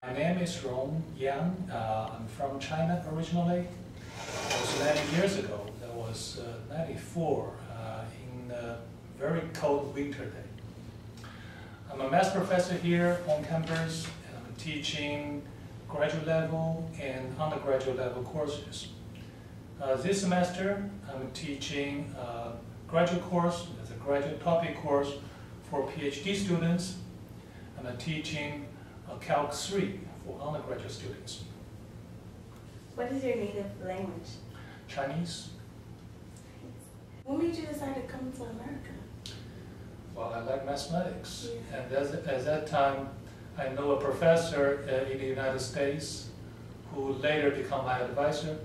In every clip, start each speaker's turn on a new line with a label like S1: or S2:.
S1: My name is Rong Yang. I'm from China originally. It was 90 years ago. That was 94 in a very cold winter day. I'm a math professor here on campus, and I'm teaching graduate level and undergraduate level courses. This semester, I'm teaching a graduate course, as a graduate topic course for PhD students. I'm teaching Calc 3 for undergraduate students.
S2: What is your native language?
S1: Chinese.
S2: What made you decide to come to America?
S1: Well, I like mathematics.
S2: Yeah.
S1: And at that time, I know a professor in the United States who later became my advisor.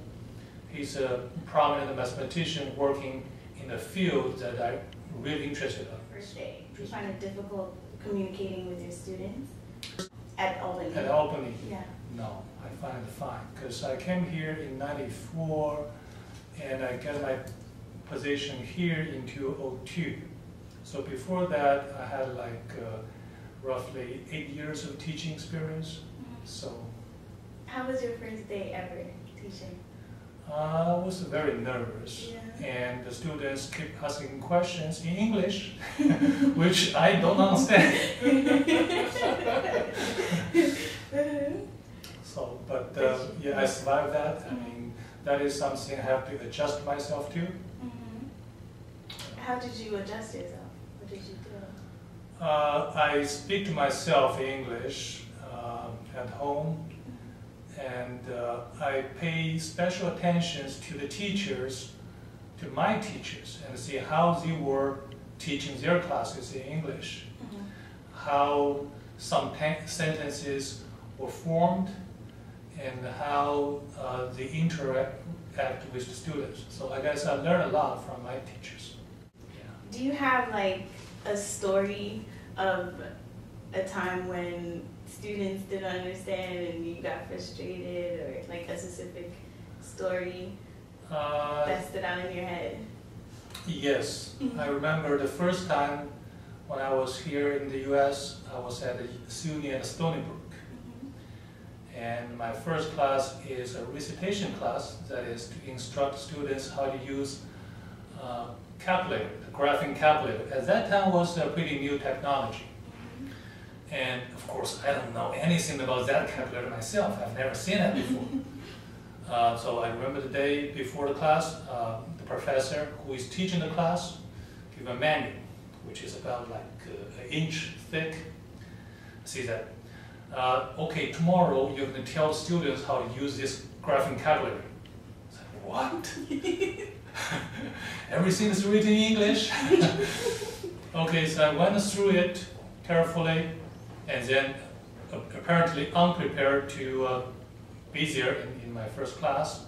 S1: He's a prominent mathematician working in a field that I'm really interested in.
S2: First day, do you find it difficult communicating with your students? At Albany?
S1: At Albany?
S2: Yeah.
S1: No, I find it fine, because I came here in '94 and I got my position here in 2002. So before that, I had like roughly 8 years of teaching experience. So.
S2: How was your first day ever teaching?
S1: I was very nervous,
S2: Yeah.
S1: and the students keep asking questions in English, which I don't understand. So, but yeah, I survived that. I mean, that is something I have to adjust myself to.
S2: How did you adjust yourself? What did you do?
S1: I speak to myself in English at home. And I pay special attention to the teachers, to my teachers, and see how they were teaching their classes in English, how some sentences were formed, and how they interact with the students. So I guess I learned a lot from my teachers. Yeah.
S2: Do you have like a story of a time when students didn't understand and you got frustrated, or like a specific story that stood out in your head?
S1: Yes. I remember the first time when I was here in the US, I was at the SUNY at Stony Brook. And my first class is a recitation class, that is to instruct students how to use calculator, the graphing calculator. At that time was a pretty new technology. And of course, I don't know anything about that calculator myself. I've never seen it before. So I remember the day before the class, the professor who is teaching the class gave a manual, which is about like an inch thick. See that? Okay, tomorrow you're going to tell the students how to use this graphing calculator. I said, what? Everything is written in English? Okay, so I went through it carefully, and then apparently unprepared to be there in my first class.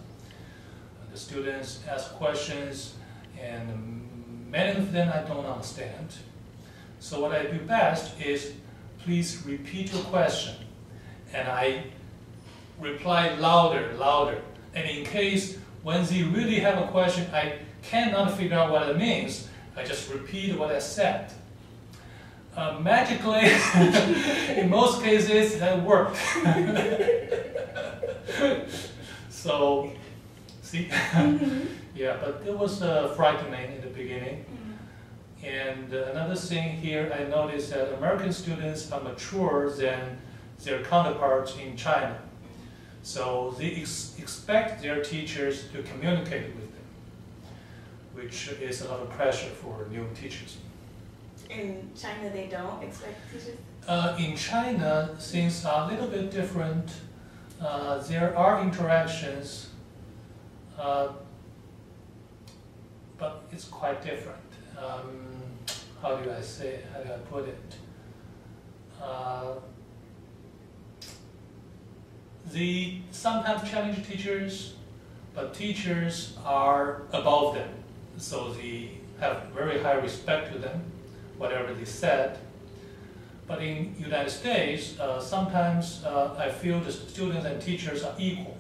S1: The students ask questions, and many of them I don't understand. So what I do best is, please repeat your question, and I reply louder. And in case when they really have a question, I cannot figure out what it means, I just repeat what I said. Magically, in most cases, that worked. So, see? Yeah, but it was frightening in the beginning. And another thing here, I noticed that American students are mature than their counterparts in China. So they expect their teachers to communicate with them, which is a lot of pressure for new teachers.
S2: In China, they don't expect teachers?
S1: In China, things are a little bit different. There are interactions, but it's quite different. How do I say it? How do I put it? They sometimes challenge teachers, but teachers are above them, so they have very high respect to them, whatever they said. But in the United States, sometimes I feel the students and teachers are equal.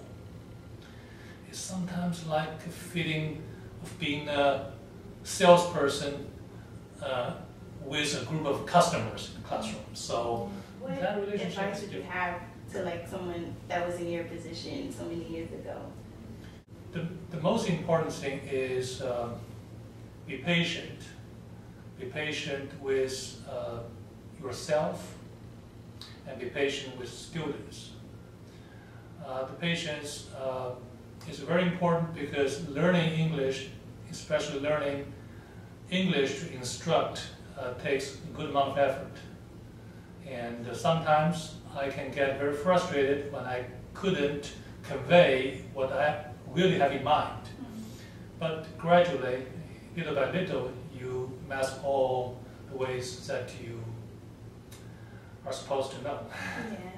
S1: It's sometimes like a feeling of being a salesperson with a group of customers in the classroom. So
S2: what
S1: that relationship
S2: advice
S1: is
S2: would you
S1: different.
S2: have to like someone that was in your position so many years ago?
S1: The most important thing is be patient. Be patient with yourself and be patient with students. The patience is very important because learning English, especially learning English to instruct, takes a good amount of effort. And sometimes I can get very frustrated when I couldn't convey what I really have in mind. But gradually, little by little, you master all the ways that you are supposed to know.
S2: Yeah.